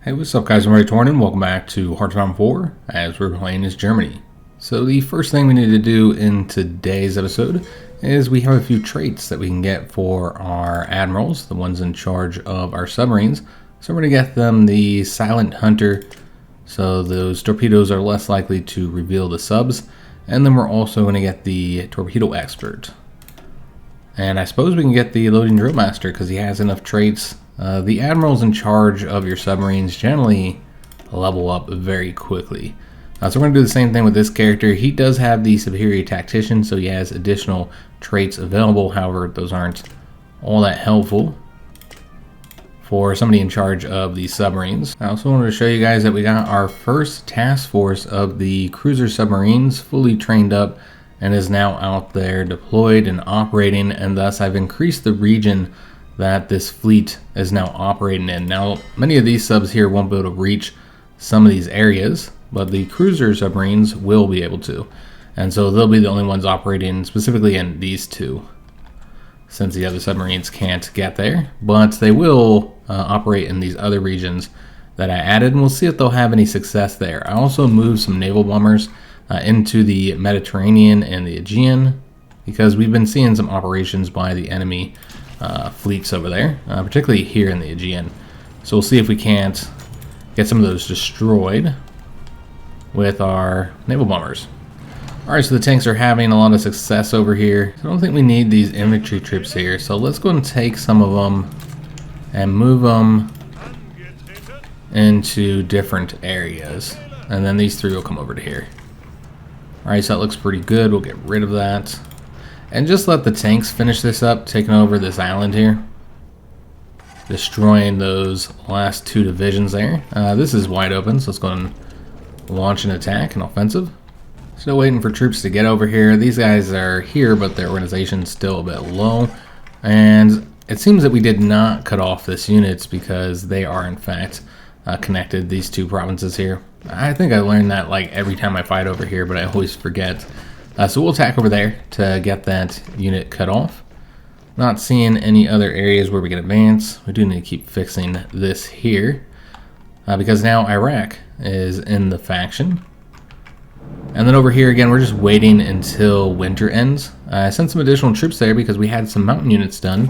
Hey, what's up guys, I'm Praetorian and welcome back to HOI4 as we're playing as Germany. So the first thing we need to do in today's episode is we have a few traits that we can get for our admirals, the ones in charge of our submarines. So we're going to get them the Silent Hunter, so those torpedoes are less likely to reveal the subs. And then we're also going to get the Torpedo Expert. And I suppose we can get the Loading Drill Master because he has enough traits. The admirals in charge of your submarines generally level up very quickly. So we're going to do the same thing with this character. He does have the Superior Tactician, so he has additional traits available. However, those aren't all that helpful for somebody in charge of the submarines. I also wanted to show you guys that we got our first task force of the cruiser submarines fully trained up and is now out there deployed and operating, and thus I've increased the region that this fleet is now operating in. Now, many of these subs here won't be able to reach some of these areas, but the cruiser submarines will be able to. And so they'll be the only ones operating specifically in these two, since the other submarines can't get there. But they will operate in these other regions that I added, and we'll see if they'll have any success there. I also moved some naval bombers into the Mediterranean and the Aegean, because we've been seeing some operations by the enemy fleets over there, particularly here in the Aegean. So we'll see if we can't get some of those destroyed with our naval bombers. Alright, so the tanks are having a lot of success over here. I don't think we need these infantry troops here, so let's go and take some of them and move them into different areas. And then these three will come over to here. Alright, so that looks pretty good. We'll get rid of that. And just let the tanks finish this up, taking over this island here. Destroying those last two divisions there. This is wide open, so let's go and launch an attack, an offensive. Still waiting for troops to get over here. These guys are here, but their organization's still a bit low. And it seems that we did not cut off this units because they are in fact connected, these two provinces here. I think I learned that like every time I fight over here, but I always forget. So we'll attack over there to get that unit cut off. Not seeing any other areas where we can advance. We do need to keep fixing this here because now Iraq is in the faction. And then over here again, we're just waiting until winter ends. I sent some additional troops there because we had some mountain units done,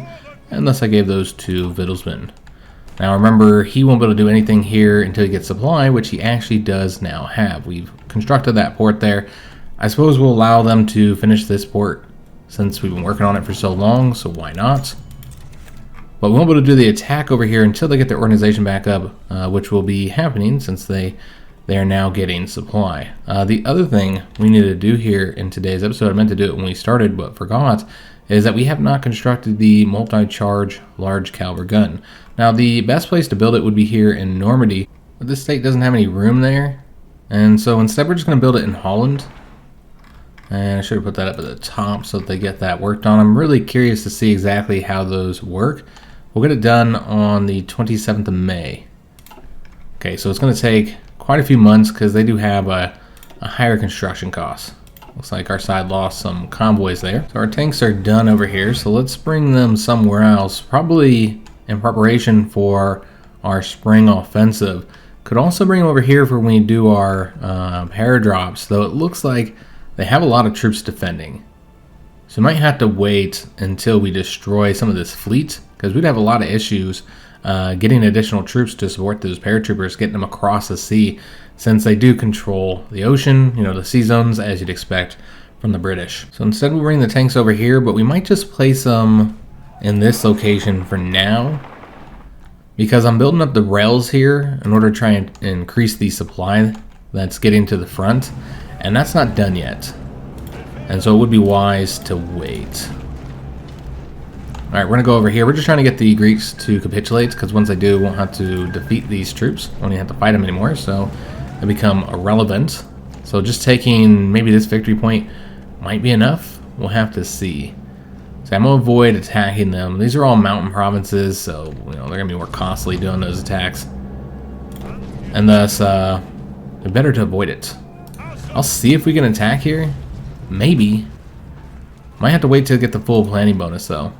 and thus I gave those to Wittelsband. Now remember, he won't be able to do anything here until he gets supply, which he actually does now have. We've constructed that port there. I suppose we'll allow them to finish this port since we've been working on it for so long, so why not? But we won't be able to do the attack over here until they get their organization back up, which will be happening since they are now getting supply. The other thing we need to do here in today's episode, I meant to do it when we started but forgot, is that we have not constructed the multi-charge large caliber gun. Now the best place to build it would be here in Normandy, but this state doesn't have any room there, and so instead we're just going to build it in Holland. And I should have put that up at the top so that they get that worked on. I'm really curious to see exactly how those work. We'll get it done on the 27th of May. Okay, so it's going to take quite a few months because they do have a higher construction cost. Looks like our side lost some convoys there. So our tanks are done over here, so let's bring them somewhere else, probably in preparation for our spring offensive. Could also bring them over here for when we do our paradrops, though it looks like they have a lot of troops defending. So we might have to wait until we destroy some of this fleet, because we'd have a lot of issues getting additional troops to support those paratroopers, getting them across the sea, since they do control the ocean, you know, the sea zones, as you'd expect from the British. So instead we'll bring the tanks over here, but we might just place them in this location for now, because I'm building up the rails here in order to try and increase the supply that's getting to the front. And that's not done yet. And so it would be wise to wait. Alright, we're going to go over here. We're just trying to get the Greeks to capitulate, because once they do, we won't have to defeat these troops. We won't even have to fight them anymore, so they become irrelevant. So just taking maybe this victory point might be enough. We'll have to see. So I'm going to avoid attacking them. These are all mountain provinces, so you know they're going to be more costly doing those attacks. And thus, they're better to avoid it. I'll see if we can attack here. Maybe. Might have to wait to get the full planning bonus though.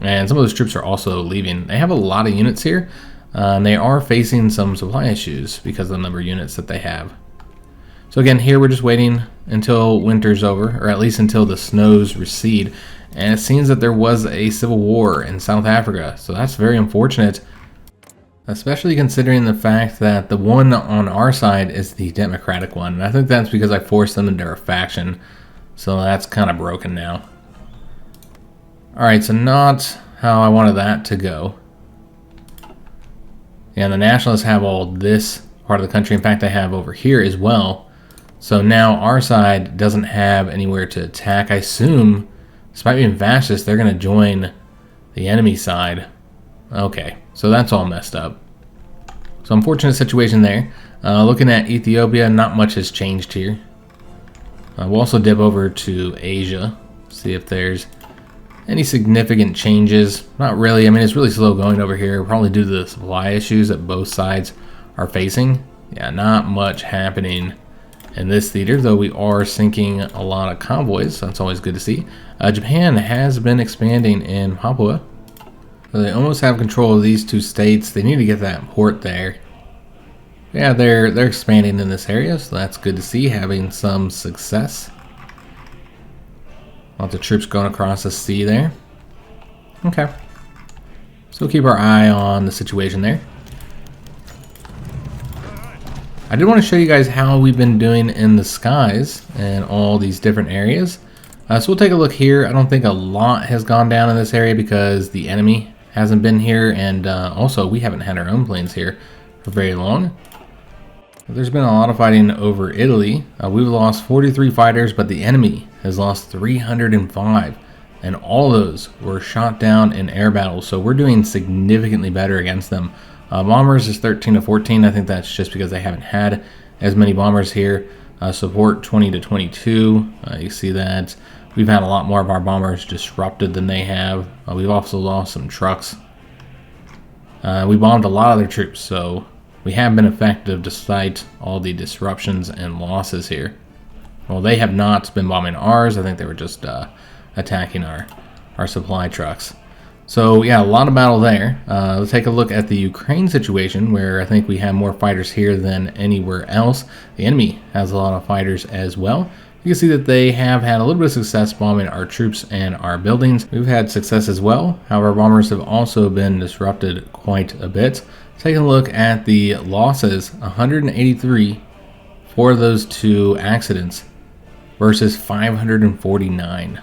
And some of those troops are also leaving. They have a lot of units here. And they are facing some supply issues because of the number of units that they have. So again, here we're just waiting until winter's over, or at least until the snows recede. And it seems that there was a civil war in South Africa, so that's very unfortunate, especially considering the fact that the one on our side is the democratic one. And I think that's because I forced them into a faction, so that's kind of broken now. Alright, so not how I wanted that to go. Yeah, the nationalists have all this part of the country. In fact, they have over here as well. So now our side doesn't have anywhere to attack. I assume, despite being fascist, they're going to join the enemy side. Okay, so that's all messed up. So unfortunate situation there. Looking at Ethiopia, not much has changed here. We'll also dip over to Asia, see if there's any significant changes. Not really. I mean, it's really slow going over here, probably due to the supply issues that both sides are facing. Yeah, not much happening in this theater, though we are sinking a lot of convoys, so that's always good to see. Japan has been expanding in Papua. So they almost have control of these two states. They need to get that port there. Yeah, they're expanding in this area, so that's good to see, having some success. Lots of troops going across the sea there. Okay. So we'll keep our eye on the situation there. I did want to show you guys how we've been doing in the skies and all these different areas. So we'll take a look here. I don't think a lot has gone down in this area because the enemy hasn't been here, and also we haven't had our own planes here for very long. There's been a lot of fighting over Italy. We've lost 43 fighters, but the enemy has lost 305, and all of those were shot down in air battles, so we're doing significantly better against them. Bombers is 13 to 14. I think that's just because they haven't had as many bombers here. Support 20 to 22. You see that we've had a lot more of our bombers disrupted than they have. We've also lost some trucks. We bombed a lot of their troops, so we have been effective despite all the disruptions and losses here. Well, they have not been bombing ours. I think they were just attacking our supply trucks. So yeah, a lot of battle there. Let's take a look at the Ukraine situation, where I think we have more fighters here than anywhere else. The enemy has a lot of fighters as well. You can see that they have had a little bit of success bombing our troops and our buildings. We've had success as well. However, bombers have also been disrupted quite a bit. Taking a look at the losses, 183 for those two accidents versus 549.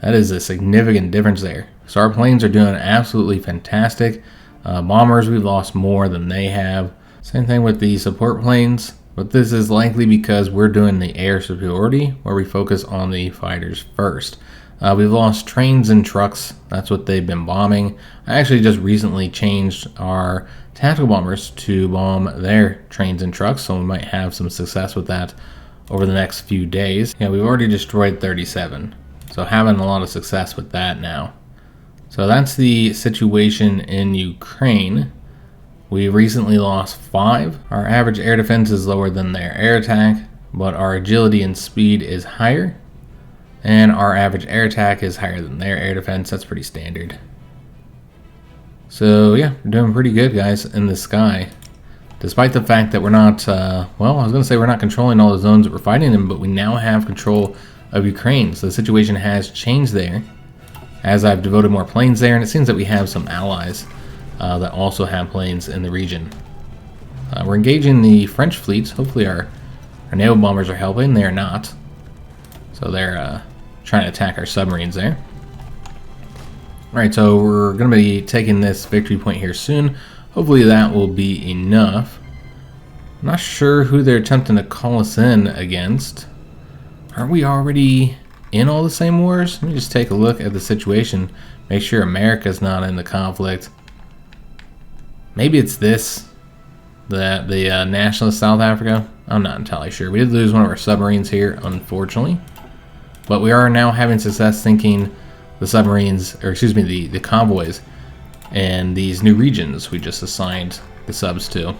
That is a significant difference there. So our planes are doing absolutely fantastic. Bombers, we've lost more than they have. Same thing with the support planes, but this is likely because we're doing the air superiority, where we focus on the fighters first. We've lost trains and trucks. That's what they've been bombing. I actually just recently changed our tactical bombers to bomb their trains and trucks, so we might have some success with that over the next few days. Yeah, we've already destroyed 37, so having a lot of success with that now. So that's the situation in Ukraine. We recently lost 5. Our average air defense is lower than their air attack, but our agility and speed is higher. And our average air attack is higher than their air defense. That's pretty standard. So yeah, we're doing pretty good, guys, in the sky. Despite the fact that we're not, well, I was going to say we're not controlling all the zones that we're fighting in, but we now have control of Ukraine. So the situation has changed there, as I've devoted more planes there, and it seems that we have some allies that also have planes in the region. We're engaging the French fleets. Hopefully our naval bombers are helping. They are not. So they're trying to attack our submarines there. Alright, so we're going to be taking this victory point here soon. Hopefully that will be enough. I'm not sure who they're attempting to call us in against. Aren't we already in all the same wars? Let me just take a look at the situation. Make sure America's not in the conflict. Maybe it's this. The nationalist South Africa. I'm not entirely sure. We did lose one of our submarines here, unfortunately. But we are now having success sinking the submarines, or excuse me, the convoys and these new regions we just assigned the subs to.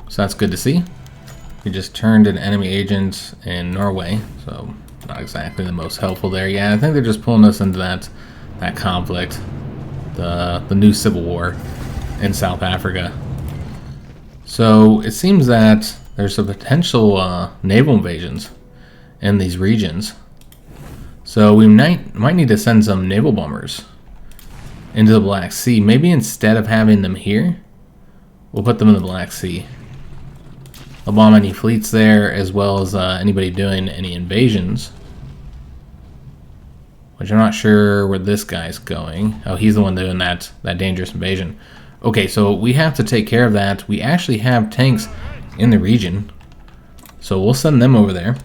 So that's good to see. We just turned an enemy agent in Norway, so not exactly the most helpful there. Yeah, I think they're just pulling us into that conflict, the new civil war. in South Africa. So it seems that there's a potential naval invasions in these regions. So we might need to send some naval bombers into the Black Sea. Maybe instead of having them here, we'll put them in the Black Sea. They'll bomb any fleets there, as well as anybody doing any invasions. Which I'm not sure where this guy's going. Oh, he's the one doing that dangerous invasion. Okay, so we have to take care of that. We actually have tanks in the region, so we'll send them over there.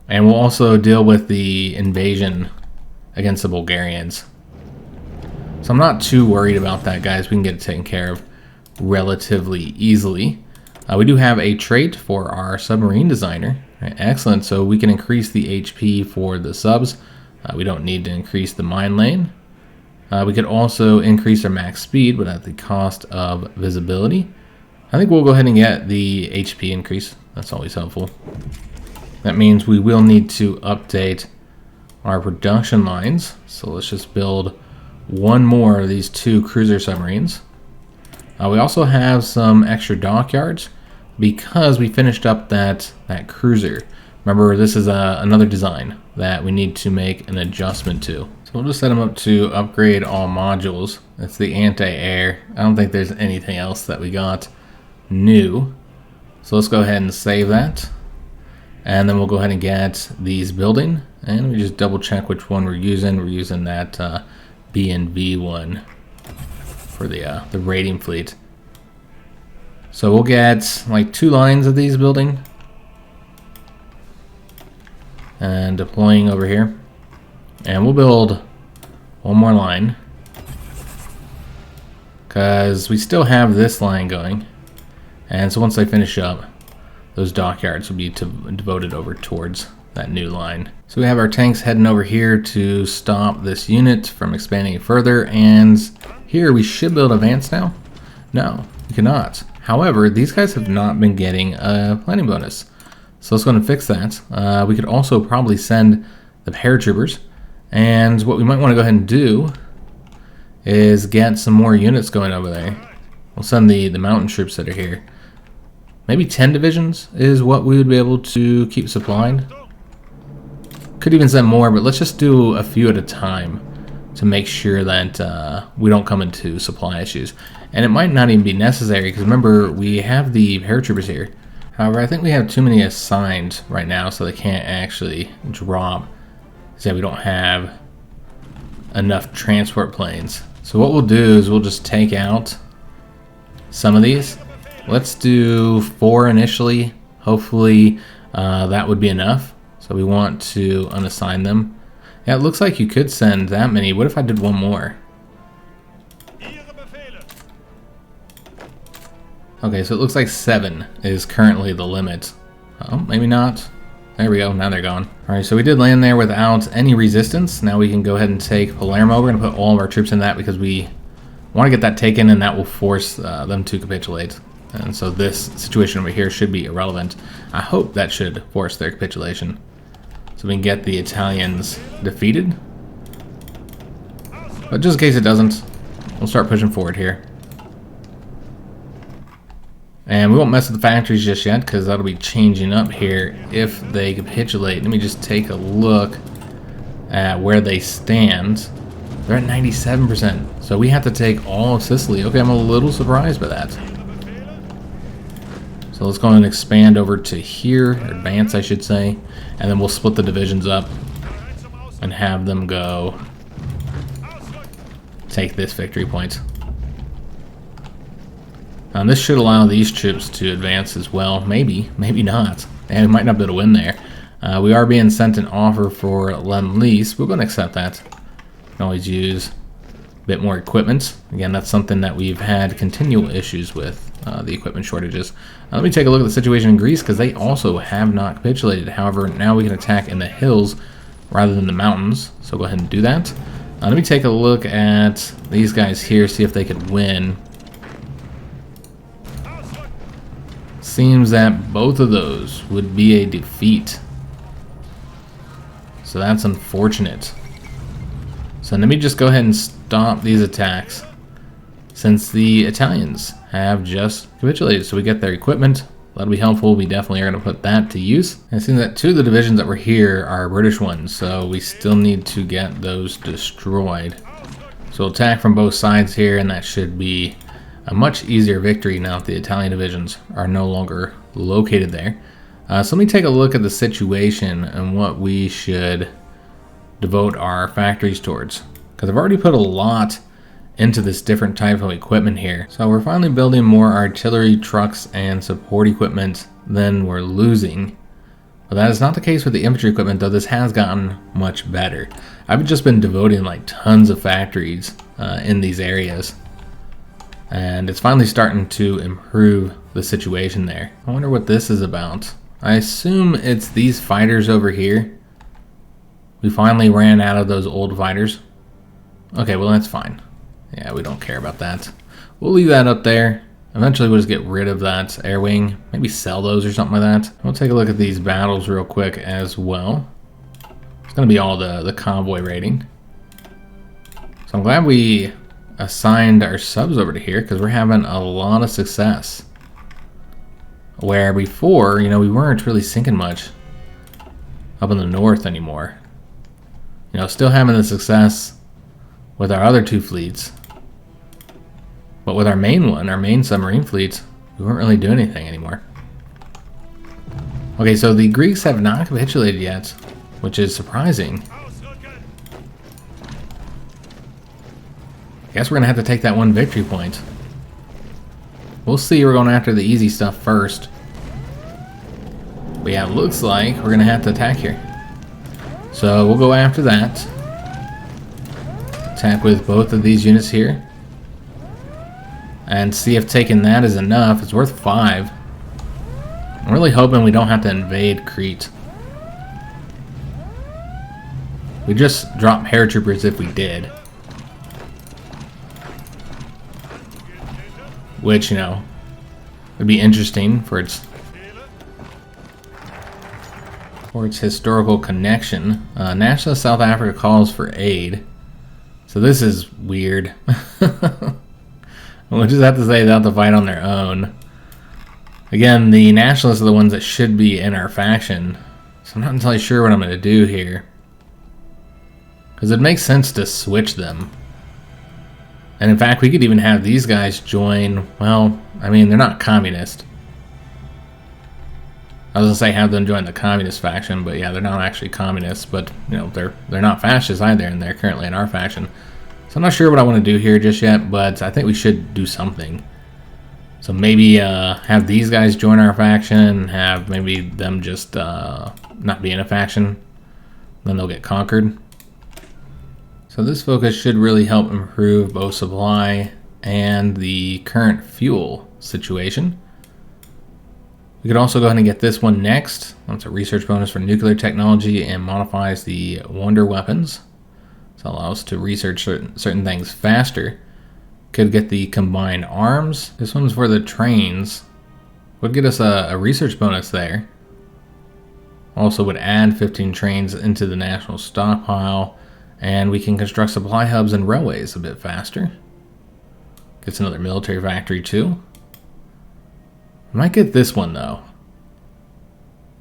And we'll also deal with the invasion against the Bulgarians. So I'm not too worried about that, guys. We can get it taken care of relatively easily. We do have a trait for our submarine designer. Right, excellent, so we can increase the HP for the subs. We don't need to increase the mine lane. We could also increase our max speed, but at the cost of visibility. I think we'll go ahead and get the HP increase. That's always helpful. That means we will need to update our production lines. So let's just build one more of these 2 cruiser submarines. We also have some extra dockyards because we finished up that cruiser. Remember, this is another design that we need to make an adjustment to. So we'll just set them up to upgrade all modules. That's the anti-air. I don't think there's anything else that we got new. So let's go ahead and save that. And then we'll go ahead and get these building. And we just double check which one we're using. We're using that B&V one for the raiding fleet. So we'll get like 2 lines of these building and deploying over here. And we'll build one more line because we still have this line going. And so once they finish up, those dockyards will be devoted over towards that new line. So we have our tanks heading over here to stop this unit from expanding further. And here we should be able to advance now. No, we cannot. However, these guys have not been getting a planning bonus. So let's go and fix that. We could also probably send the paratroopers. And what we might want to go ahead and do is get some more units going over there. We'll send the mountain troops that are here. Maybe 10 divisions is what we would be able to keep supplied. Could even send more, but let's just do a few at a time to make sure that we don't come into supply issues. And it might not even be necessary, because remember, we have the paratroopers here. However, I think we have too many assigned right now, so they can't actually drop. So we don't have enough transport planes. So what we'll do is we'll just take out some of these. Let's do 4 initially. Hopefully that would be enough. So we want to unassign them. Yeah, it looks like you could send that many. What if I did one more? Okay, so it looks like 7 is currently the limit. Oh, maybe not. There we go, now they're gone. Alright, so we did land there without any resistance. Now we can go ahead and take Palermo. We're going to put all of our troops in that because we want to get that taken, and that will force them to capitulate. And so this situation over here should be irrelevant. I hope that should force their capitulation, so we can get the Italians defeated. But just in case it doesn't, we'll start pushing forward here. And we won't mess with the factories just yet, because that'll be changing up here if they capitulate. Let me just take a look at where they stand. They're at 97%, so we have to take all of Sicily. Okay, I'm a little surprised by that. So let's go and expand over to here, or advance I should say, and then we'll split the divisions up and have them go take this victory point. This should allow these troops to advance as well. Maybe, maybe not. And we might not be able to win there. We are being sent an offer for Lend-Lease. We're going to accept that. We can always use a bit more equipment. Again, that's something that we've had continual issues with, the equipment shortages. Let me take a look at the situation in Greece, because they also have not capitulated. However, now we can attack in the hills rather than the mountains. So go ahead and do that. Let me take a look at these guys here, see if they could win. Seems that both of those would be a defeat. So that's unfortunate. So let me just go ahead and stop these attacks. since the Italians have just capitulated. So we get their equipment. That'll be helpful. We definitely are going to put that to use. And it seems that 2 of the divisions that were here are British ones, so we still need to get those destroyed. So we'll attack from both sides here, and that should be a much easier victory now that the Italian divisions are no longer located there. So let me take a look at the situation and what we should devote our factories towards. Because I've already put a lot into this different type of equipment here. So we're finally building more artillery, trucks, and support equipment than we're losing. But that is not the case with the infantry equipment, though this has gotten much better. I've just been devoting like tons of factories in these areas. And it's finally starting to improve the situation there. I wonder what this is about. I assume it's these fighters over here. We finally ran out of those old fighters. Okay, well that's fine. Yeah, we don't care about that. We'll leave that up there. Eventually we'll just get rid of that air wing. Maybe sell those or something like that. We'll take a look at these battles real quick as well. It's going to be all the convoy raiding. So I'm glad we assigned our subs over to here because we're having a lot of success. Where before, you know, we weren't really sinking much up in the north anymore. You know, still having the success with our other 2 fleets. But with our main one, our main submarine fleets, we weren't really doing anything anymore. Okay, so the Greeks have not capitulated yet, which is surprising. I guess we're going to have to take that 1 victory point. We'll see, we're going after the easy stuff first. But yeah, it looks like we're going to have to attack here. So we'll go after that. Attack with both of these units here. And see if taking that is enough. It's worth 5. I'm really hoping we don't have to invade Crete. We just drop paratroopers if we did. Which, you know, would be interesting for its historical connection. Nationalist South Africa calls for aid. So this is weird. We'll just have to say they'll have to fight on their own. Again, the nationalists are the ones that should be in our faction. So I'm not entirely sure what I'm going to do here. Because it makes sense to switch them. And in fact, we could even have these guys join, well, I mean, they're not communist. I was going to say have them join the communist faction, but yeah, they're not actually communists, but, you know, they're not fascists either, and they're currently in our faction. So I'm not sure what I want to do here just yet, but I think we should do something. So maybe have these guys join our faction, have maybe them just not be in a faction, then they'll get conquered. So this focus should really help improve both supply and the current fuel situation. We could also go ahead and get this one next. That's a research bonus for nuclear technology and modifies the wonder weapons. So allow us to research certain things faster. Could get the combined arms. This one's for the trains. Would get us a research bonus there. Also would add 15 trains into the national stockpile. And we can construct supply hubs and railways a bit faster. Gets another military factory too. I might get this one though.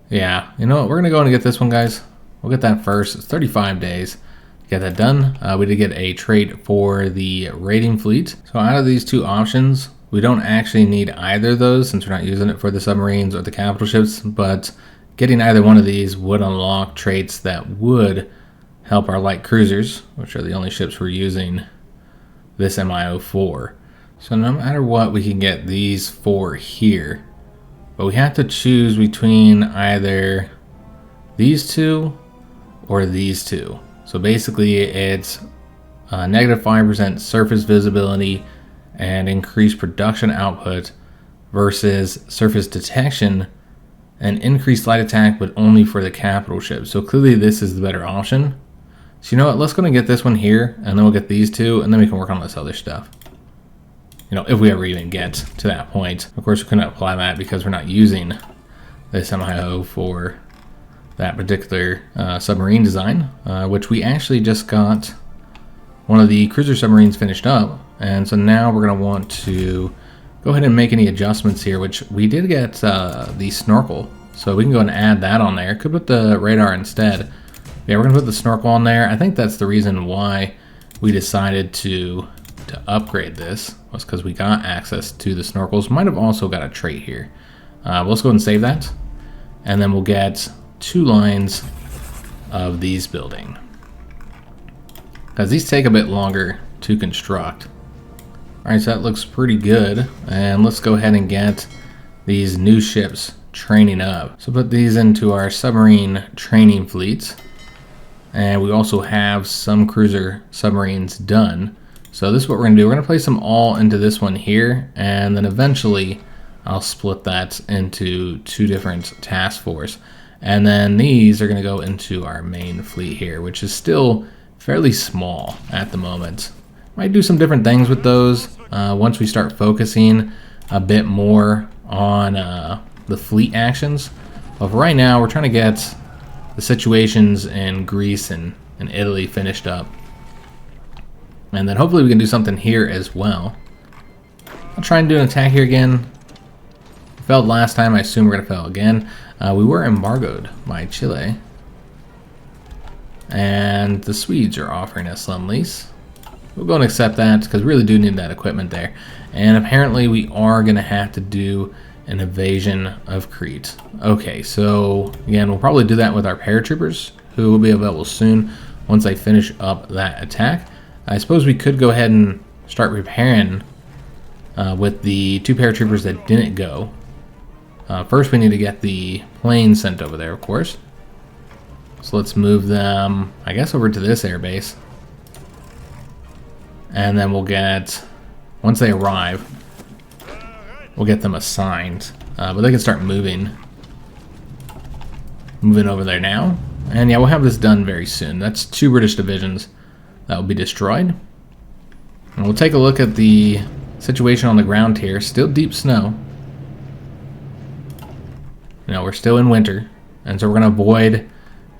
Yeah, you know what? We're gonna go in and get this one, guys. We'll get that first. It's 35 days to get that done. We did get a trait for the raiding fleet. So out of these 2 options, we don't actually need either of those since we're not using it for the submarines or the capital ships. But getting either one of these would unlock traits that would help our light cruisers, which are the only ships we're using this HOI4. So no matter what, we can get these 4 here. But we have to choose between either these 2 or these 2. So basically it's negative 5% surface visibility and increased production output versus surface detection and increased light attack, but only for the capital ships. So clearly this is the better option. So you know what, let's go and get this one here, and then we'll get these 2, and then we can work on this other stuff. You know, if we ever even get to that point. Of course, we couldn't apply that because we're not using this HOI for that particular submarine design, which we actually just got one of the cruiser submarines finished up, And so now we're going to want to go ahead and make any adjustments here, which we did get the snorkel. So we can go and add that on there. Could put the radar instead. Yeah, we're going to put the snorkel on there. I think that's the reason why we decided to upgrade this, was because we got access to the snorkels. Might have also got a trait here. Let's go ahead and save that. And then we'll get 2 lines of these building, because these take a bit longer to construct. Alright, so that looks pretty good. And let's go ahead and get these new ships training up. So put these into our submarine training fleets. And we also have some cruiser submarines done. So this is what we're going to do. We're going to place them all into this one here. And then eventually I'll split that into 2 different task force. And then these are going to go into our main fleet here, which is still fairly small at the moment. Might do some different things with those once we start focusing a bit more on the fleet actions. But for right now, we're trying to get the situations in Greece and Italy finished up. And then hopefully we can do something here as well. I'll try and do an attack here again. Failed last time, I assume we're going to fail again. We were embargoed by Chile. And the Swedes are offering us some lease. We'll go and accept that because we really do need that equipment there. And apparently we are going to have to do an invasion of Crete. Okay, so again, we'll probably do that with our paratroopers, who will be available soon once they finish up that attack. I suppose we could go ahead and start repairing with the 2 paratroopers that didn't go. First, we need to get the plane sent over there, of course. So let's move them, I guess, over to this airbase. And then we'll get, once they arrive, we'll get them assigned. But they can start moving over there now. And yeah, we'll have this done very soon. That's 2 British divisions that will be destroyed. And we'll take a look at the situation on the ground here. Still deep snow. You know, we're still in winter. And so we're going to avoid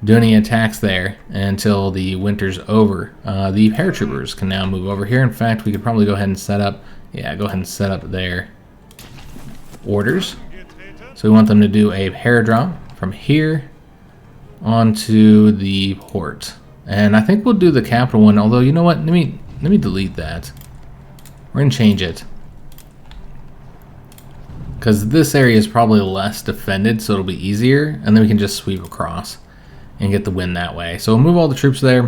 doing any attacks there until the winter's over. The paratroopers can now move over here. In fact, we could probably go ahead and set up, their orders. So we want them to do a paradrop from here onto the port. And I think we'll do the capital one, although you know what, let me delete that. We're gonna change it, because this area is probably less defended, so it'll be easier, and then we can just sweep across and get the win that way. So we'll move all the troops there.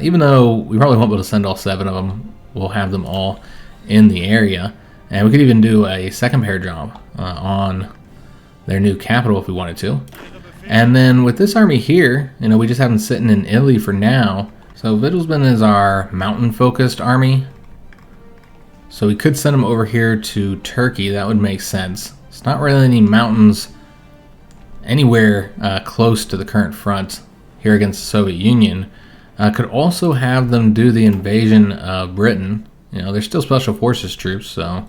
Even though we probably won't be able to send all 7 of them, we'll have them all in the area. And we could even do a second paradrop on their new capital if we wanted to. And then with this army here, you know, we just have them sitting in Italy for now. So Wittelsband is our mountain-focused army. So we could send them over here to Turkey. That would make sense. It's not really any mountains anywhere close to the current front here against the Soviet Union. Could also have them do the invasion of Britain. You know, they're still special forces troops, so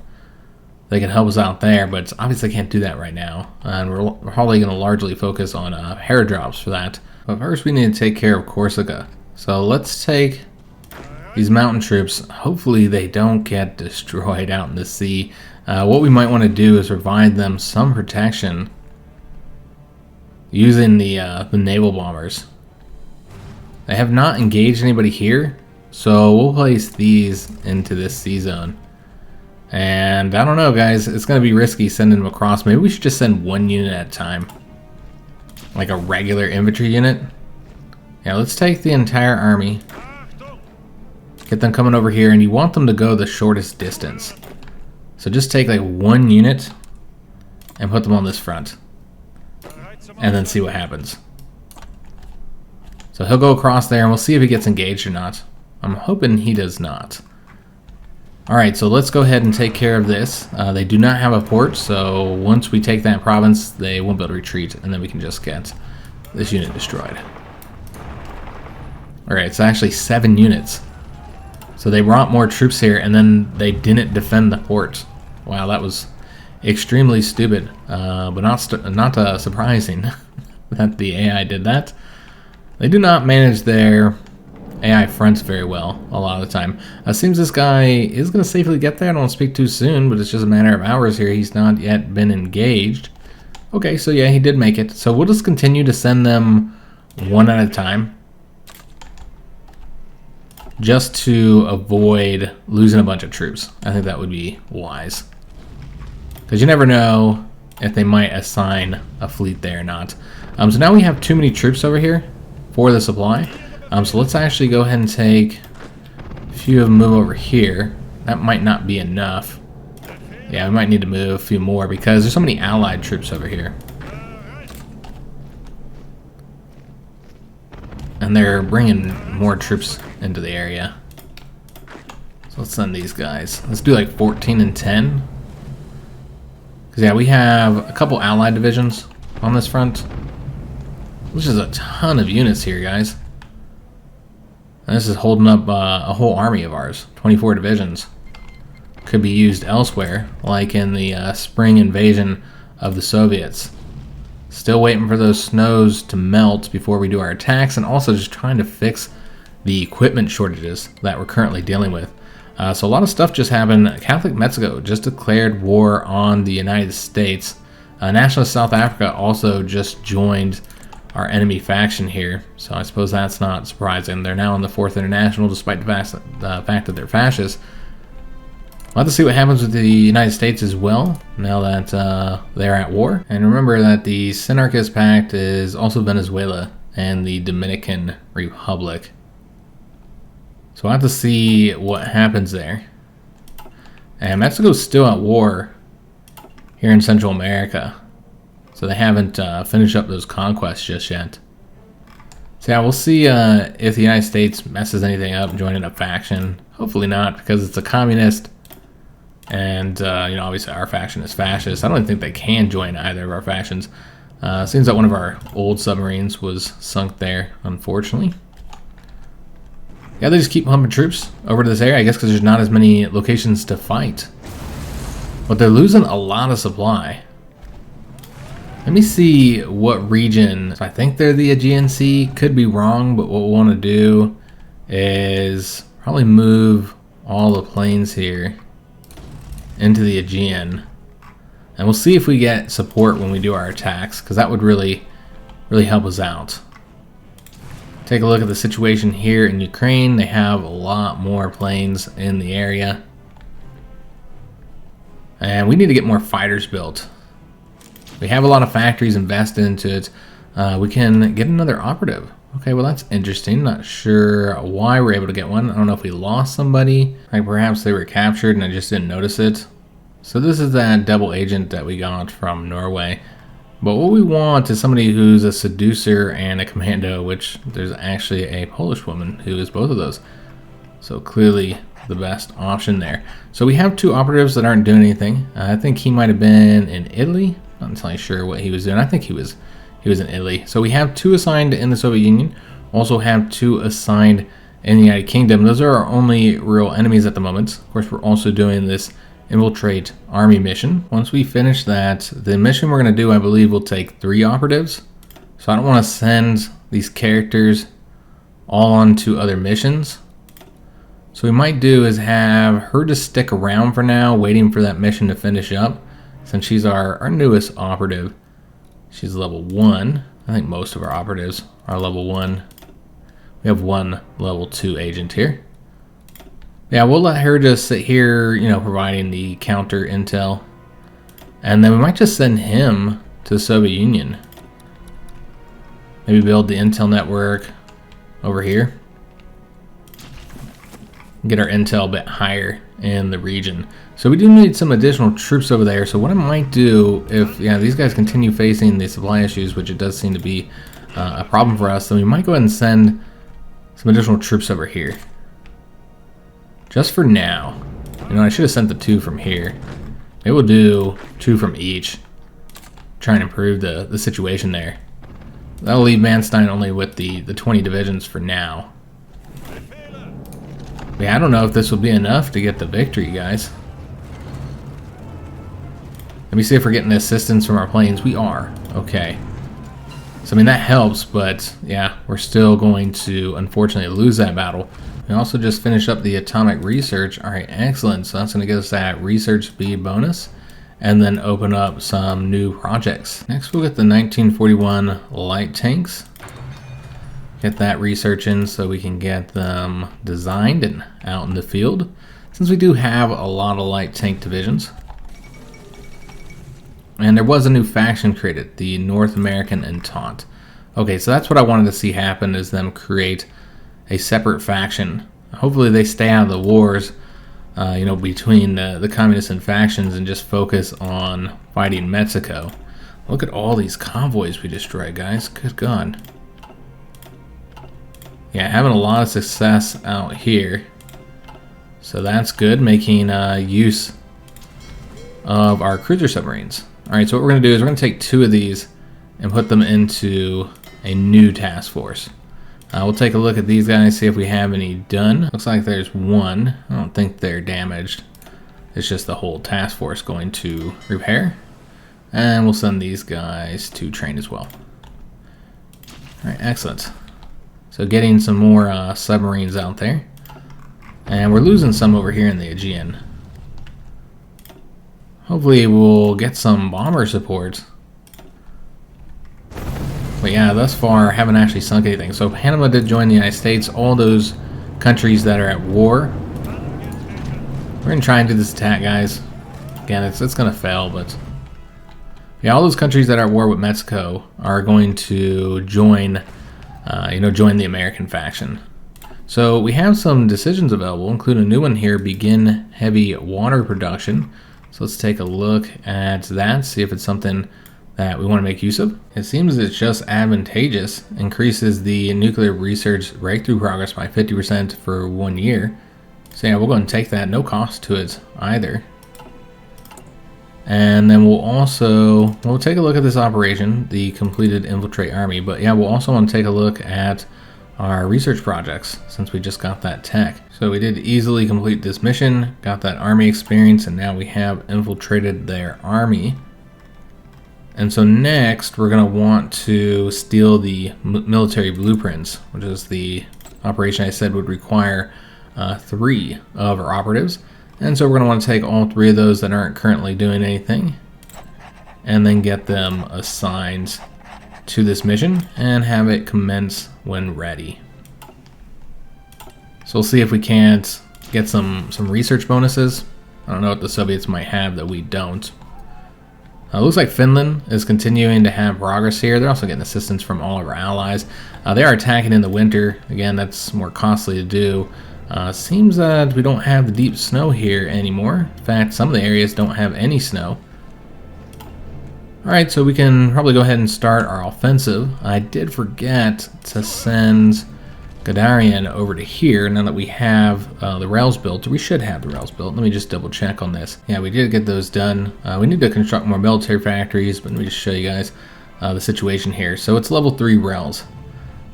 they can help us out there, but obviously can't do that right now. And we're probably going to largely focus on paradrops for that. But first we need to take care of Corsica. So let's take these mountain troops. Hopefully they don't get destroyed out in the sea. What we might want to do is provide them some protection using the naval bombers. They have not engaged anybody here, so we'll place these into this sea zone. And I don't know, guys, it's going to be risky sending them across. Maybe we should just send 1 unit at a time, like a regular infantry unit. Yeah, let's take the entire army, get them coming over here, and you want them to go the shortest distance. So just take like 1 unit and put them on this front, and then see what happens. So he'll go across there, and we'll see if he gets engaged or not. I'm hoping he does not. Alright, so let's go ahead and take care of this. They do not have a port, so once we take that province, they won't be able to retreat, and then we can just get this unit destroyed. Alright, it's actually 7 units. So they brought more troops here, and then they didn't defend the port. Wow, that was extremely stupid, but not surprising that the AI did that. They do not manage their AI fronts very well a lot of the time. Seems this guy is going to safely get there. I don't want to speak too soon, but it's just a matter of hours here. He's not yet been engaged. Okay, so yeah, he did make it. So we'll just continue to send them one at a time, just to avoid losing a bunch of troops. I think that would be wise, because you never know if they might assign a fleet there or not. So now we have too many troops over here for the supply. So let's actually go ahead and take a few of them, move over here. That might not be enough. Yeah, we might need to move a few more because there's so many allied troops over here. And they're bringing more troops into the area. So let's send these guys. Let's do like 14 and 10. Because yeah, we have a couple allied divisions on this front, which is a ton of units here, guys. And this is holding up a whole army of ours. 24 divisions. Could be used elsewhere, like in the spring invasion of the Soviets. Still waiting for those snows to melt before we do our attacks, and also just trying to fix the equipment shortages that we're currently dealing with. So a lot of stuff just happened. Catholic Mexico just declared war on the United States. Nationalist South Africa also just joined our enemy faction here, so I suppose that's not surprising. They're now in the 4th International, despite the fact that they're fascist. We'll have to see what happens with the United States as well, now that they're at war. And remember that the Synarchist Pact is also Venezuela and the Dominican Republic. So we'll have to see what happens there. And Mexico's still at war here in Central America, so they haven't finished up those conquests just yet. So yeah, we'll see if the United States messes anything up, joining a faction. Hopefully not, because it's a communist. And, you know, obviously our faction is fascist. I don't think they can join either of our factions. Seems that one of our old submarines was sunk there, unfortunately. Yeah, they just keep pumping troops over to this area, I guess because there's not as many locations to fight. But they're losing a lot of supply. Let me see what region. I think they're the Aegean Sea. Could be wrong, but what we'll want to do is probably move all the planes here into the Aegean, and we'll see if we get support when we do our attacks, because that would really help us out. Take a look at the situation here in Ukraine. They have a lot more planes in the area, and we need to get more fighters built. We have a lot of factories invested into it. We can get another operative. Okay, well that's interesting. Not sure why we're able to get one. I don't know if we lost somebody. Like perhaps they were captured and I just didn't notice it. So this is that double agent that we got from Norway. But what we want is somebody who's a seducer and a commando, which there's actually a Polish woman who is both of those. So clearly the best option there. So we have 2 operatives that aren't doing anything. I think he might have been in Italy. Not entirely sure what he was doing. I think he was in Italy. So we have 2 assigned in the Soviet Union. Also have 2 assigned in the United Kingdom. Those are our only real enemies at the moment. Of course, we're also doing this infiltrate army mission. Once we finish that, the mission we're going to do, I believe, will take 3 operatives. So I don't want to send these characters all onto other missions. So we might do is have her just stick around for now, waiting for that mission to finish up, since she's our newest operative. She's level 1. I think most of our operatives are level 1. We have 1 level 2 agent here. Yeah, we'll let her just sit here, you know, providing the counter intel. And then we might just send him to the Soviet Union. Maybe build the intel network over here. Get our intel a bit higher in the region. So we do need some additional troops over there. So what I might do, if these guys continue facing the supply issues, which it does seem to be a problem for us, then we might go ahead and send some additional troops over here. Just for now. You know, I should have sent the 2 from here. Maybe we'll do 2 from each. Try and improve the situation there. That'll leave Manstein only with the 20 divisions for now. But yeah, I don't know if this will be enough to get the victory, guys. Let me see if we're getting assistance from our planes. We are. Okay. So I mean, that helps, but yeah, we're still going to unfortunately lose that battle. We also just finished up the atomic research. All right, excellent. So that's going to give us that research speed bonus and then open up some new projects. Next, we'll get the 1941 light tanks. Get that research in so we can get them designed and out in the field, since we do have a lot of light tank divisions. And there was a new faction created, the North American Entente. Okay, so that's what I wanted to see happen, is them create a separate faction. Hopefully they stay out of the wars, you know, between the communists and factions, and just focus on fighting Mexico. Look at all these convoys we destroyed, guys. Good God. Yeah, having a lot of success out here. So that's good, making use of our cruiser submarines. Alright, so what we're going to do is we're going to take 2 of these and put them into a new task force. We'll take a look at these guys, see if we have any done. Looks like there's 1. I don't think they're damaged. It's just the whole task force going to repair. And we'll send these guys to train as well. Alright, excellent. So getting some more submarines out there. And we're losing some over here in the Aegean. Hopefully we'll get some bomber support. But yeah, thus far I haven't actually sunk anything. So Panama did join the United States. All those countries that are at war. We're going to try and do this attack, guys. Again, it's going to fail, but yeah, all those countries that are at war with Mexico are going to join, join the American faction. So we have some decisions available, including a new one here, begin heavy water production. So let's take a look at that, see if it's something that we want to make use of. It seems it's just advantageous, increases the nuclear research breakthrough progress by 50% for 1 year. So yeah, we'll go and take that, no cost to it either. And then we'll take a look at this operation, the completed infiltrate army. But yeah, we'll also want to take a look at our research projects, since we just got that tech. So we did easily complete this mission, got that army experience, and now we have infiltrated their army. And so next we're going to want to steal the military blueprints, which is the operation I said would require 3 of our operatives. And so we're going to want to take all 3 of those that aren't currently doing anything and then get them assigned to this mission and have it commence when ready. So we'll see if we can't get some research bonuses. I don't know what the Soviets might have that we don't. Looks like Finland is continuing to have progress here. They're also getting assistance from all of our allies. They are attacking in the winter. Again, that's more costly to do. Seems that we don't have the deep snow here anymore. In fact, some of the areas don't have any snow. Alright, so we can probably go ahead and start our offensive. I did forget to send Gotterdammerung over to here. Now that we have the rails built, we should have the rails built. Let me just double check on this. Yeah, we did get those done. We need to construct more military factories, but let me just show you guys the situation here. So it's level 3 rails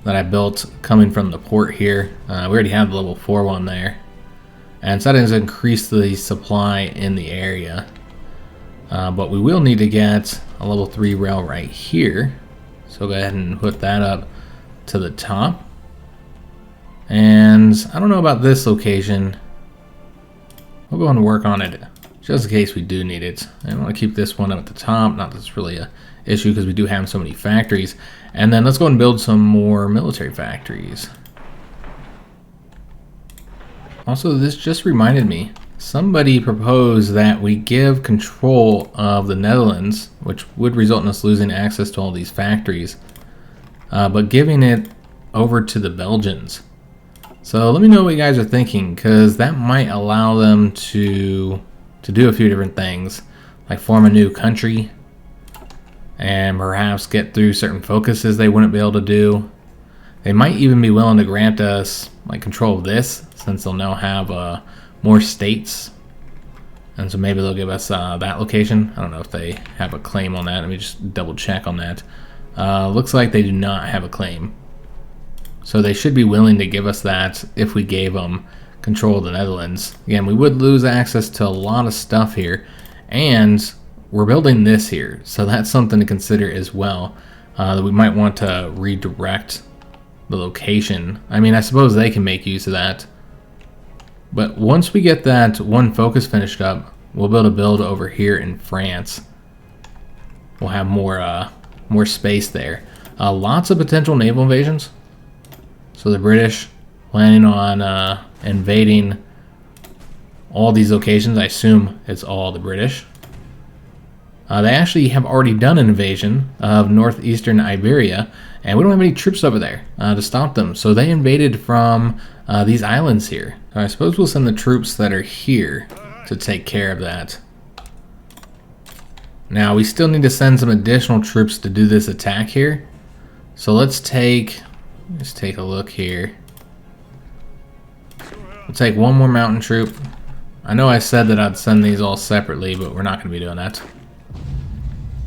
that I built coming from the port here. We already have the level 4 one there. And so that has increased the supply in the area. But we will need to get a level 3 rail right here. So go ahead and put that up to the top. And I don't know about this location. We'll go and work on it just in case we do need it. I want to keep this one up at the top. Not that it's really a issue because we do have so many factories. And then let's go and build some more military factories. Also, this just reminded me. Somebody proposed that we give control of the Netherlands, which would result in us losing access to all these factories, but giving it over to the Belgians. So let me know what you guys are thinking, because that might allow them to do a few different things, like form a new country, and perhaps get through certain focuses they wouldn't be able to do. They might even be willing to grant us like control of this, since they'll now have more states, and so maybe they'll give us that location. I don't know if they have a claim on that. Let me just double check on that. Looks like they do not have a claim, so they should be willing to give us that if we gave them control of the Netherlands. Again, we would lose access to a lot of stuff here, and we're building this here, so that's something to consider as well. that we might want to redirect the location. I mean, I suppose they can make use of that. But once we get that one focus finished up, we'll be able to build over here in France. We'll have more space there. Lots of potential naval invasions. So the British planning on invading all these locations. I assume it's all the British. They actually have already done an invasion of northeastern Iberia, and we don't have any troops over there to stop them. So they invaded from these islands here. So I suppose we'll send the troops that are here to take care of that. Now we still need to send some additional troops to do this attack here. So let's take a look here. We'll take one more mountain troop. I know I said that I'd send these all separately, but we're not going to be doing that.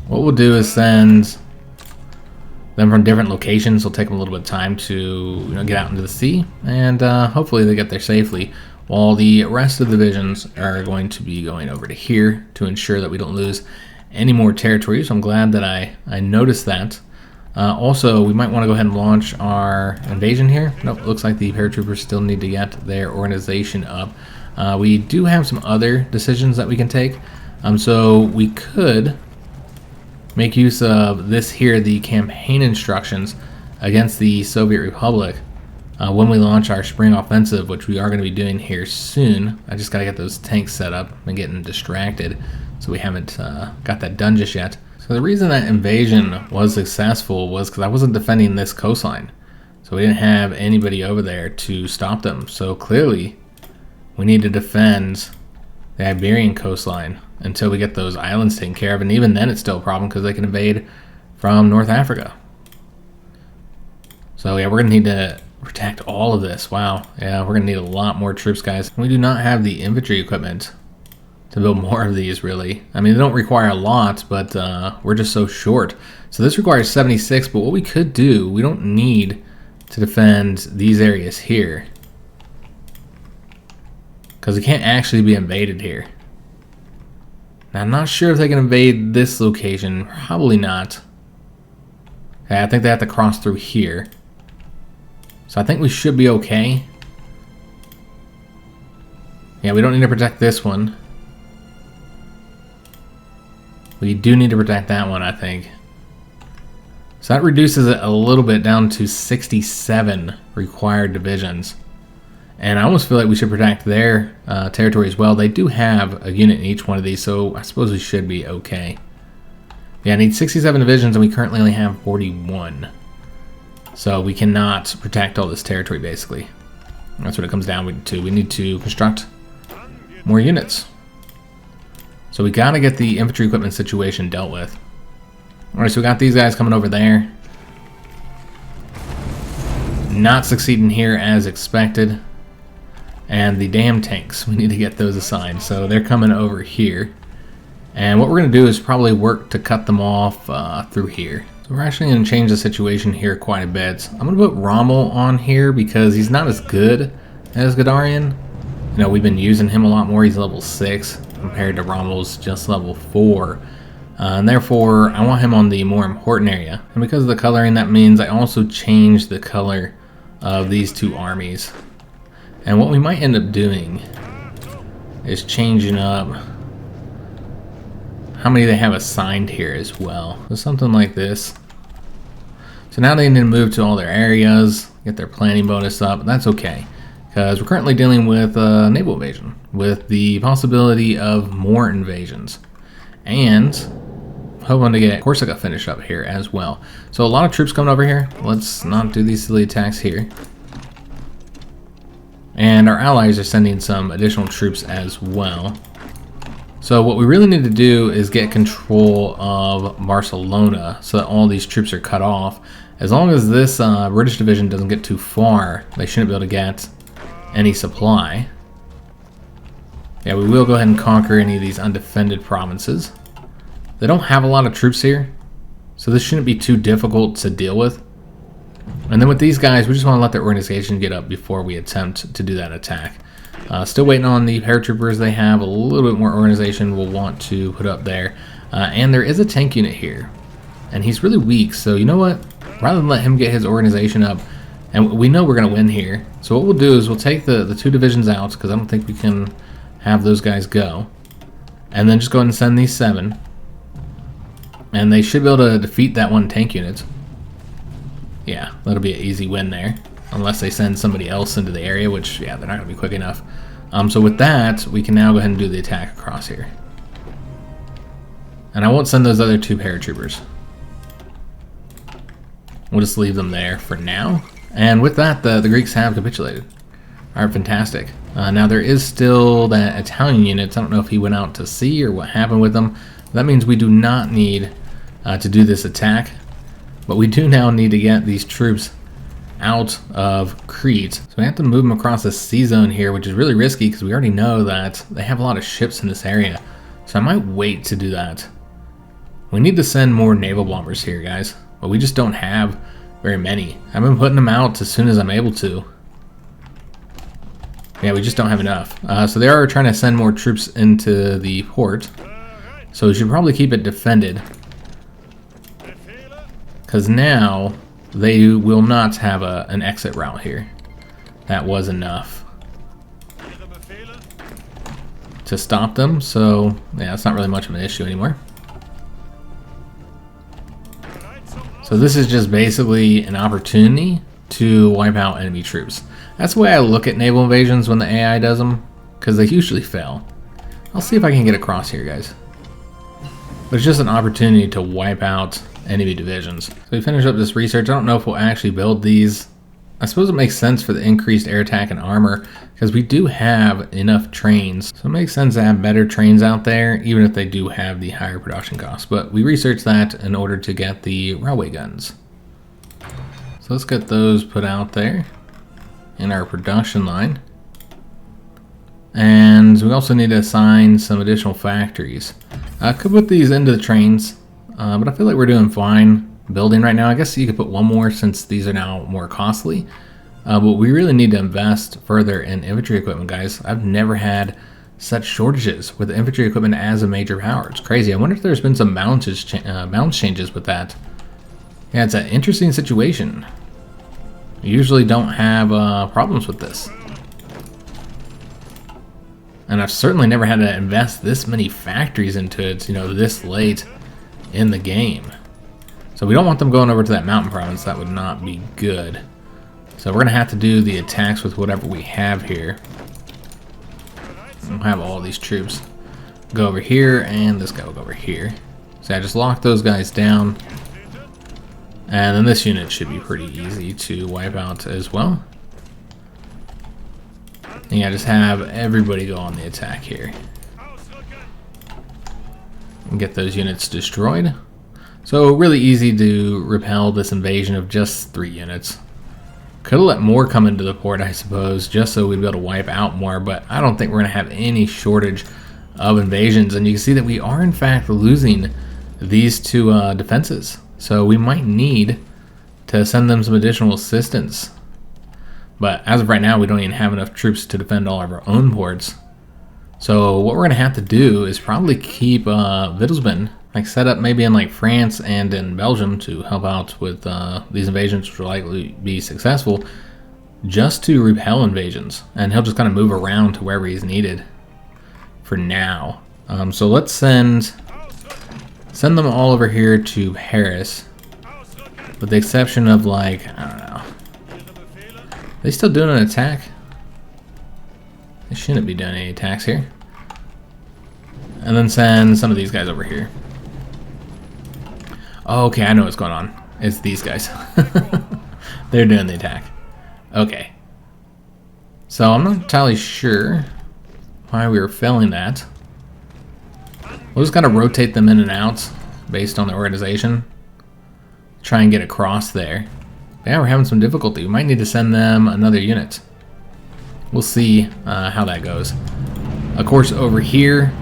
What we'll do is send them from different locations. It'll take them a little bit of time to get out into the sea, and hopefully they get there safely, while the rest of the divisions are going to be going over to here to ensure that we don't lose any more territory. So I'm glad that I noticed that. Also, we might want to go ahead and launch our invasion here. Nope, looks like the paratroopers still need to get their organization up. We do have some other decisions that we can take. So we could make use of this here, the campaign instructions against the Soviet Republic, when we launch our spring offensive, which we are going to be doing here soon. I just got to get those tanks set up. I'm getting distracted, so we haven't got that done just yet. So the reason that invasion was successful was because I wasn't defending this coastline. So we didn't have anybody over there to stop them. So clearly, we need to defend the Iberian coastline until we get those islands taken care of. And even then, it's still a problem because they can invade from North Africa. So yeah, we're going to need to protect all of this. Wow. Yeah, we're going to need a lot more troops, guys. We do not have the infantry equipment to build more of these, really. I mean, they don't require a lot, but we're just so short. So this requires 76, but what we could do, we don't need to defend these areas here, because it can't actually be invaded here. Now, I'm not sure if they can invade this location. Probably not. Okay, I think they have to cross through here. So I think we should be okay. Yeah, we don't need to protect this one. We do need to protect that one, I think. So that reduces it a little bit down to 67 required divisions. And I almost feel like we should protect their territory as well. They do have a unit in each one of these, so I suppose we should be okay. Yeah, I need 67 divisions, and we currently only have 41. So we cannot protect all this territory, basically. That's what it comes down to. We need to construct more units. So we got to get the infantry equipment situation dealt with. Alright, so we got these guys coming over there. Not succeeding here as expected. And the damn tanks, we need to get those assigned. So they're coming over here. And what we're going to do is probably work to cut them off through here. So we're actually going to change the situation here quite a bit. I'm going to put Rommel on here because he's not as good as Gotterdammerung. You know, we've been using him a lot more. He's level 6 compared to Rommel's just level 4. And therefore, I want him on the more important area. And because of the coloring, that means I also change the color of these two armies. And what we might end up doing is changing up how many they have assigned here as well. So something like this. So now they need to move to all their areas, get their planning bonus up. That's okay, because we're currently dealing with naval invasion, with the possibility of more invasions. And hoping to get Corsica finished up here as well. So a lot of troops coming over here. Let's not do these silly attacks here. And our allies are sending some additional troops as well. So what we really need to do is get control of Barcelona so that all these troops are cut off. As long as this British division doesn't get too far, they shouldn't be able to get any supply. Yeah, we will go ahead and conquer any of these undefended provinces. They don't have a lot of troops here, so this shouldn't be too difficult to deal with. And then with these guys, we just want to let their organization get up before we attempt to do that attack. Still waiting on the paratroopers. They have a little bit more organization we'll want to put up there. And there is a tank unit here. And he's really weak, so you know what? Rather than let him get his organization up, and we know we're going to win here. So what we'll do is we'll take the 2 divisions out, because I don't think we can have those guys go. And then just go ahead and send these 7. And they should be able to defeat that 1 tank unit. Yeah, that'll be an easy win there. Unless they send somebody else into the area, which, yeah, they're not going to be quick enough. So with that, we can now go ahead and do the attack across here. And I won't send those other 2 paratroopers. We'll just leave them there for now. And with that, the Greeks have capitulated. Alright, fantastic. Now there is still that Italian unit. I don't know if he went out to sea or what happened with them. That means we do not need to do this attack. But we do now need to get these troops out of Crete. So we have to move them across the sea zone here, which is really risky because we already know that they have a lot of ships in this area. So I might wait to do that. We need to send more naval bombers here, guys. But we just don't have very many. I've been putting them out as soon as I'm able to. Yeah, we just don't have enough. So they are trying to send more troops into the port. So we should probably keep it defended. Because now they will not have an exit route here. That was enough to stop them. So yeah, it's not really much of an issue anymore. So this is just basically an opportunity to wipe out enemy troops. That's the way I look at naval invasions when the AI does them, because they usually fail. I'll see if I can get across here, guys. But it's just an opportunity to wipe out enemy divisions. So we finish up this research. I don't know if we'll actually build these. I suppose it makes sense for the increased air attack and armor, because we do have enough trains. So it makes sense to have better trains out there, even if they do have the higher production costs. But we researched that in order to get the railway guns. So let's get those put out there in our production line. And we also need to assign some additional factories. I could put these into the trains, but I feel like we're doing fine building right now. I guess you could put one more since these are now more costly. But we really need to invest further in infantry equipment, guys. I've never had such shortages with infantry equipment as a major power. It's crazy. I wonder if there's been some balance changes with that. Yeah, it's an interesting situation. We usually don't have problems with this. And I've certainly never had to invest this many factories into it, you know, this late in the game. So we don't want them going over to that mountain province. That would not be good. So we're going to have to do the attacks with whatever we have here. We'll have all these troops go over here, and this guy will go over here. So I just lock those guys down. And then this unit should be pretty easy to wipe out as well. And yeah, just have everybody go on the attack here. And get those units destroyed. So really easy to repel this invasion of just 3 units. Could have let more come into the port, I suppose, just so we'd be able to wipe out more, but I don't think we're going to have any shortage of invasions. And you can see that we are in fact losing these 2 defenses. So we might need to send them some additional assistance. But as of right now, we don't even have enough troops to defend all of our own ports. So what we're going to have to do is probably keep Wittelsband like set up maybe in like France and in Belgium to help out with these invasions, which will likely be successful, just to repel invasions. And he'll just kind of move around to wherever he's needed for now. So let's send them all over here to Paris, with the exception of, like, I don't know. Are they still doing an attack? They shouldn't be doing any attacks here. And then send some of these guys over here. Oh, okay, I know what's going on. It's these guys. They're doing the attack. Okay. So I'm not entirely sure why we were failing that. We'll just kind of rotate them in and out based on the organization. Try and get across there. Yeah, we're having some difficulty. We might need to send them another unit. We'll see how that goes. Of course, over here,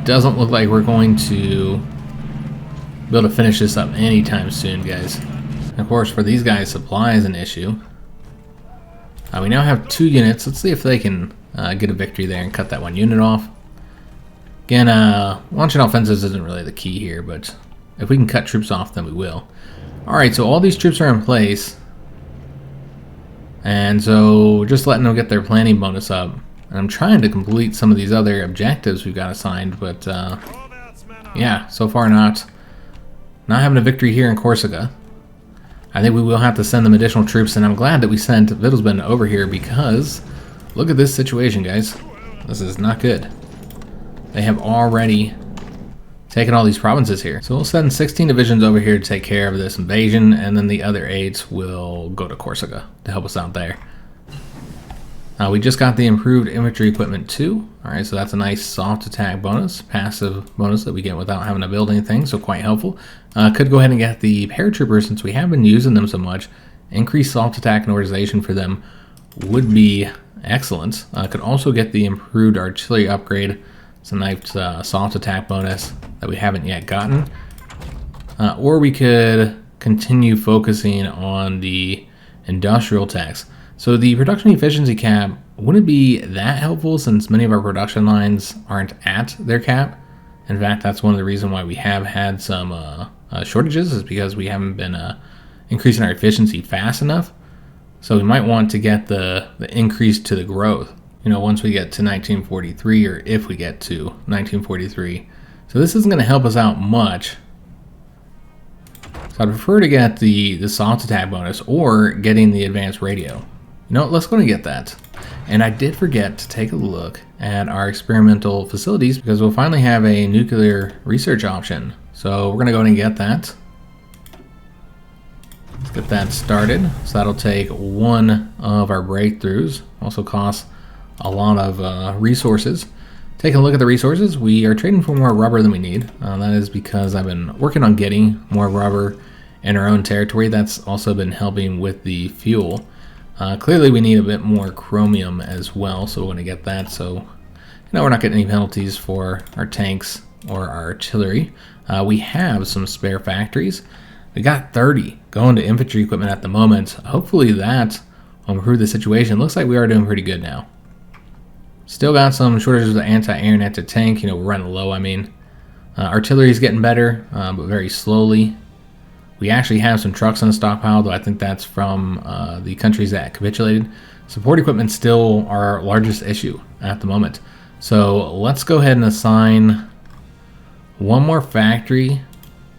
doesn't look like we're going to be able to finish this up anytime soon, guys. And of course, for these guys, supply is an issue. We now have 2 units. Let's see if they can get a victory there and cut that 1 unit off. Again, launching offensives isn't really the key here, but if we can cut troops off, then we will. Alright, so all these troops are in place. And so just letting them get their planning bonus up. And I'm trying to complete some of these other objectives we've got assigned, but yeah, so far not having a victory here in Corsica. I think we will have to send them additional troops, and I'm glad that we sent Wittelsband over here because look at this situation, guys. This is not good. They have already taken all these provinces here. So we'll send 16 divisions over here to take care of this invasion, and then the other 8 will go to Corsica to help us out there. We just got the improved infantry equipment too. Alright, so that's a nice soft attack bonus, passive bonus that we get without having to build anything, so quite helpful. Could go ahead and get the paratroopers since we have been using them so much. Increased soft attack and organization for them would be excellent. Could also get the improved artillery upgrade. It's a nice soft attack bonus that we haven't yet gotten. Or we could continue focusing on the industrial tax. So the production efficiency cap wouldn't be that helpful since many of our production lines aren't at their cap. In fact, that's one of the reasons why we have had some shortages, is because we haven't been increasing our efficiency fast enough. So we might want to get the increase to the growth, you know, once we get to 1943, or if we get to 1943. So this isn't going to help us out much. So I'd prefer to get the soft attack bonus or getting the advanced radio. You know what, let's go and get that. And I did forget to take a look at our experimental facilities because we'll finally have a nuclear research option. So we're going to go ahead and get that. Let's get that started. So that'll take one of our breakthroughs. Also costs a lot of resources. Taking a look at the resources, we are trading for more rubber than we need. That is because I've been working on getting more rubber in our own territory. That's also been helping with the fuel. Clearly we need a bit more chromium as well, so we're going to get that. So, you know, we're not getting any penalties for our tanks or our artillery. We have some spare factories. We got 30 going to infantry equipment at the moment. Hopefully that will improve the situation. Looks like we are doing pretty good now. Still got some shortages of anti-air and anti-tank. You know, we're running low, I mean. Artillery is getting better, but very slowly. We actually have some trucks on the stockpile, though I think that's from the countries that capitulated. Support equipment still our largest issue at the moment. So let's go ahead and assign one more factory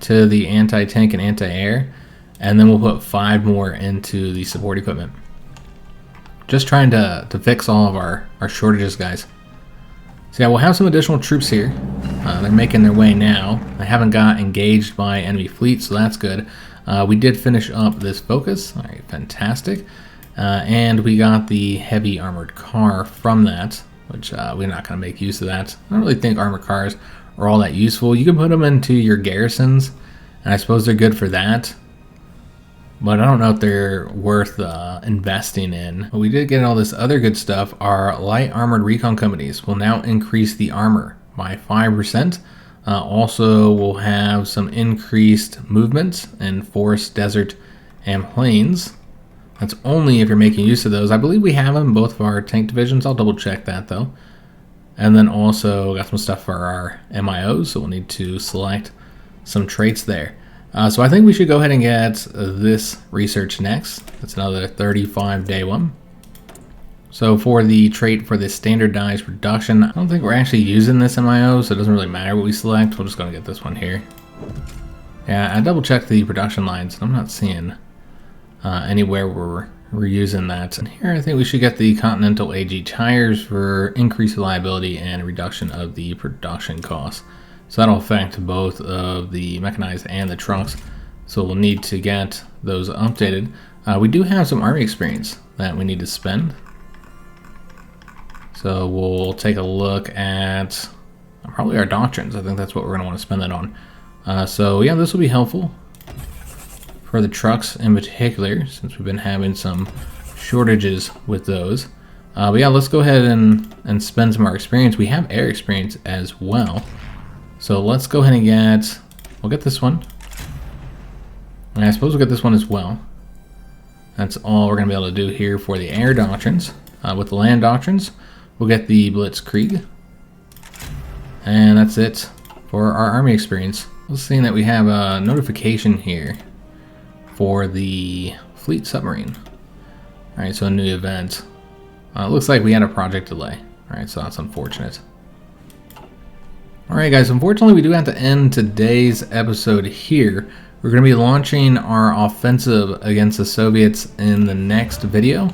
to the anti-tank and anti-air, and then we'll put 5 more into the support equipment. Just trying to fix all of our shortages, guys. So yeah, we'll have some additional troops here. They're making their way now. I haven't got engaged by enemy fleet, so that's good. We did finish up this focus. All right, fantastic. And we got the heavy armored car from that, which we're not going to make use of that. I don't really think armored cars are all that useful. You can put them into your garrisons, and I suppose they're good for that. But I don't know if they're worth investing in. But we did get all this other good stuff. Our light armored recon companies will now increase the armor by 5%. Also, we'll have some increased movement in forest, desert, and plains. That's only if you're making use of those. I believe we have them in both of our tank divisions. I'll double check that though. And then also got some stuff for our MIOs, so we'll need to select some traits there. So I think we should go ahead and get this research next. That's another 35-day one. So for the trait for this standardized production, I don't think we're actually using this MIO, so it doesn't really matter what we select. We're just going to get this one here. Yeah, I double checked the production lines, and I'm not seeing anywhere where we're using that. And here I think we should get the Continental AG tires for increased reliability and reduction of the production costs. So that'll affect both of the mechanized and the trucks. So we'll need to get those updated. We do have some army experience that we need to spend. So we'll take a look at probably our doctrines. I think that's what we're going to want to spend that on. So yeah, this will be helpful for the trucks in particular, since we've been having some shortages with those. But yeah, let's go ahead and spend some of our experience. We have air experience as well. So let's go ahead and we'll get this one. And I suppose we'll get this one as well. That's all we're going to be able to do here for the air doctrines. With the land doctrines, we'll get the Blitzkrieg. And that's it for our army experience. seeing that we have a notification here for the fleet submarine. Alright, so a new event. It looks like we had a project delay. Alright, so that's unfortunate. Alright guys, unfortunately we do have to end today's episode here. We're going to be launching our offensive against the Soviets in the next video.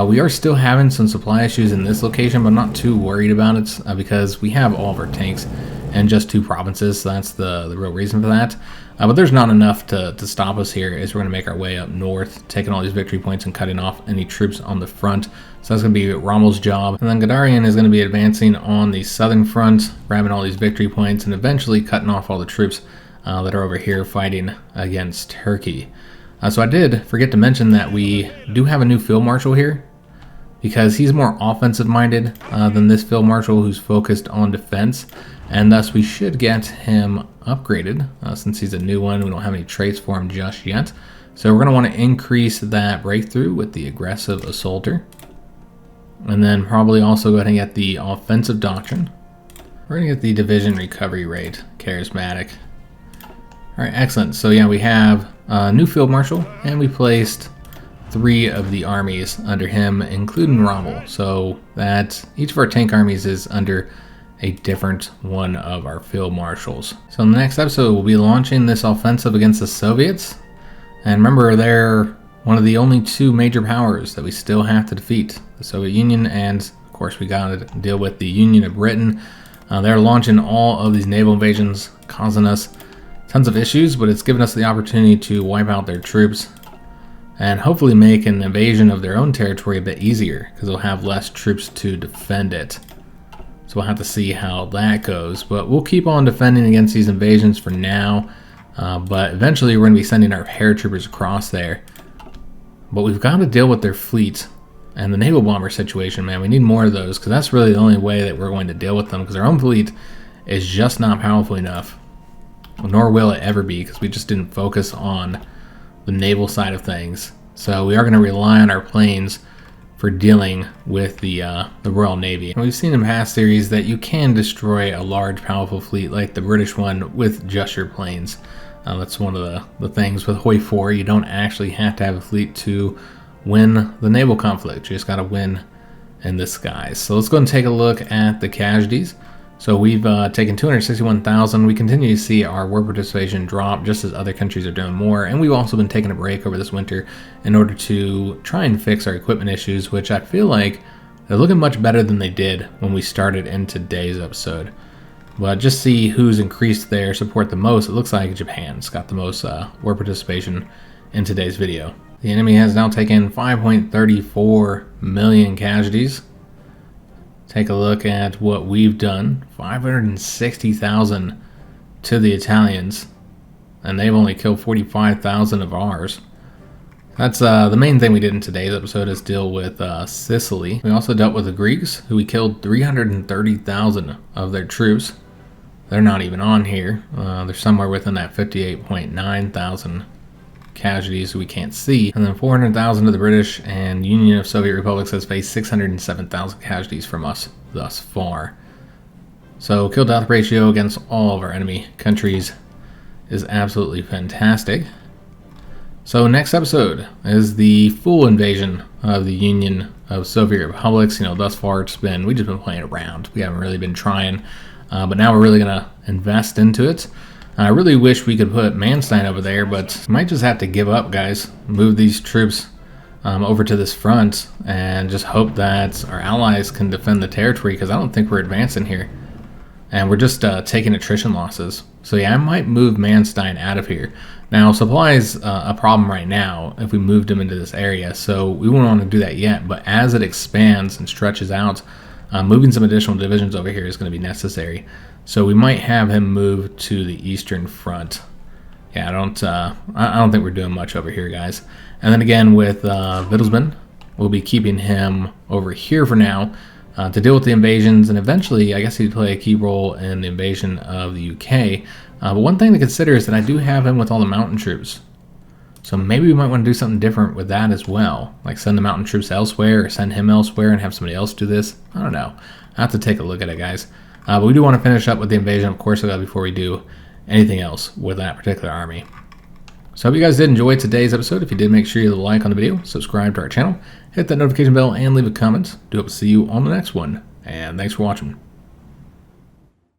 We are still having some supply issues in this location, but I'm not too worried about it because we have all of our tanks in just 2 provinces, so that's the real reason for that. But there's not enough to stop us here as we're going to make our way up north, taking all these victory points and cutting off any troops on the front. So that's going to be Rommel's job. And then Orion is going to be advancing on the southern front, grabbing all these victory points, and eventually cutting off all the troops that are over here fighting against Turkey. So I did forget to mention that we do have a new field marshal here, because he's more offensive minded than this field marshal who's focused on defense, and thus we should get him upgraded since he's a new one. We don't have any traits for him just yet, so we're going to want to increase that breakthrough with the aggressive assaulter, and then probably also go ahead and get the offensive doctrine. We're going to get the division recovery rate charismatic. Alright, excellent. So yeah, we have a new field marshal, and we placed 3 of the armies under him, including Rommel, so that each of our tank armies is under a different one of our field marshals. So in the next episode, we'll be launching this offensive against the Soviets. And remember, they're one of the only 2 major powers that we still have to defeat, the Soviet Union, and of course we got to deal with the Union of Britain. They're launching all of these naval invasions, causing us tons of issues, but it's given us the opportunity to wipe out their troops and hopefully make an invasion of their own territory a bit easier, because they'll have less troops to defend it. So we'll have to see how that goes, but we'll keep on defending against these invasions for now, but eventually we're going to be sending our paratroopers across there. But we've got to deal with their fleet and the naval bomber situation, man. We need more of those, because that's really the only way that we're going to deal with them, because our own fleet is just not powerful enough. Nor will it ever be, because we just didn't focus on the naval side of things. So we are going to rely on our planes for dealing with the Royal Navy. And we've seen in past series that you can destroy a large, powerful fleet like the British one with just your planes. That's one of the things with HOI 4. You don't actually have to have a fleet to win the naval conflict. You just got to win in the skies. So let's go and take a look at the casualties. So we've taken 261,000. We continue to see our war participation drop just as other countries are doing more. And we've also been taking a break over this winter in order to try and fix our equipment issues, which I feel like they're looking much better than they did when we started in today's episode. But just see who's increased their support the most. It looks like Japan's got the most war participation in today's video. The enemy has now taken 5.34 million casualties. Take a look at what we've done. 560,000 to the Italians, and they've only killed 45,000 of ours. That's the main thing we did in today's episode, is deal with Sicily. We also dealt with the Greeks, who we killed 330,000 of their troops. They're not even on here. They're somewhere within that 58.9 thousand casualties we can't see. And then 400,000 of the British, and Union of Soviet Republics has faced 607,000 casualties from us thus far. So kill death ratio against all of our enemy countries is absolutely fantastic. So next episode is the full invasion of the Union of Soviet Republics. Thus far we've just been playing around. We haven't really been trying, but now we're really gonna invest into it. I really wish we could put Manstein over there, but might just have to give up, guys. Move these troops over to this front and just hope that our allies can defend the territory, because I don't think we're advancing here. And we're just taking attrition losses. So yeah, I might move Manstein out of here. Now, supply is a problem right now if we moved him into this area, so we won't want to do that yet. But as it expands and stretches out, moving some additional divisions over here is going to be necessary. So we might have him move to the eastern front. Yeah, I don't think we're doing much over here, guys. And then again with Wittelsband, we'll be keeping him over here for now to deal with the invasions, and eventually I guess he'd play a key role in the invasion of the UK. But one thing to consider is that I do have him with all the mountain troops. So maybe we might want to do something different with that as well. Like send the mountain troops elsewhere, or send him elsewhere and have somebody else do this. I don't know. I have to take a look at it, guys. But we do want to finish up with the invasion of Corsica before we do anything else with that particular army. So I hope you guys did enjoy today's episode. If you did, make sure you leave a like on the video, subscribe to our channel, hit that notification bell, and leave a comment. Do hope to see you on the next one. And thanks for watching.